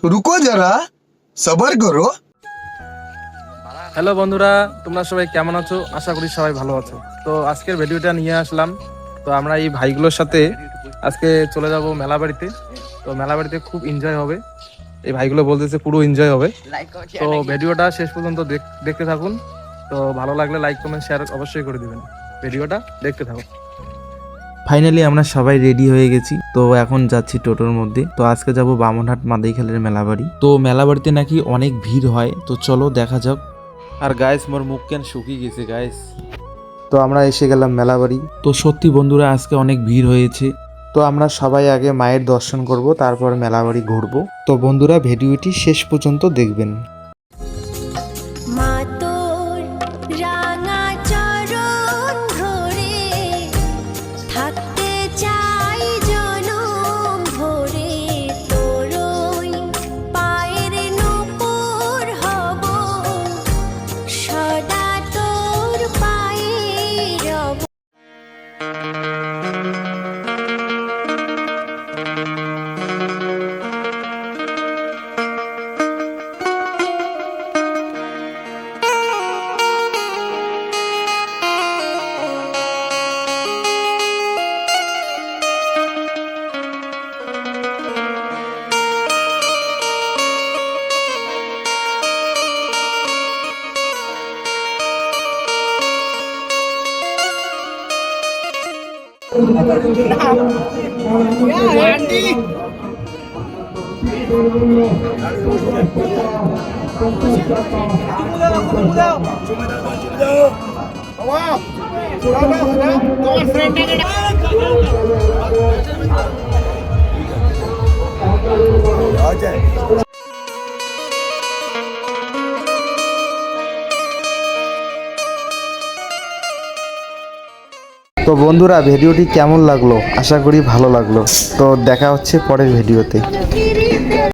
रुको जरा सबर करो। হ্যালো বন্ধুরা, তোমরা সবাই কেমন আছো? আশা করি সবাই ভালো আছো। তো আজকের ভিডিওটা নিয়ে আসলাম। তো আমরা এই ভাইগুলোর সাথে আজকে চলে যাব মেলাবাড়িতে। তো মেলাবাড়িতে খুব এনজয় হবে, এই ভাইগুলো বলতেছে পুরো এনজয় হবে। তো ভিডিওটা শেষ পর্যন্ত দেখতে থাকুন। তো ভালো লাগলে লাইক কমেন্ট শেয়ার অবশ্যই করে দিবেন। ভিডিওটা দেখতে থাকুন। ফাইনালি আমরা সবাই রেডি হয়ে গেছি। তো এখন যাচ্ছি টোটোর মধ্যে। তো আজকে যাব বামনহাট মাদাইখালের মেলাবাড়ি। তো মেলাবাড়িতে নাকি অনেক ভিড় হয়, তো চলো দেখা যাক। আর গাইস, মোর মুখ কেন শুকিয়ে গেছে গাইস। তো আমরা এসে গেলাম মেলাবাড়ি। তো সত্যি বন্ধুরা, আজকে অনেক ভিড় হয়েছে। তো আমরা সবাই আগে মায়ের দর্শন করব, তারপর মেলাবাড়ি ঘুরবো। তো বন্ধুরা, ভিডিওটি শেষ পর্যন্ত দেখবেন। তো বন্ধুরা, ভিডিওটি কেমন লাগলো? আশা করি ভালো লাগলো। তো দেখা হচ্ছে পরের ভিডিওতে।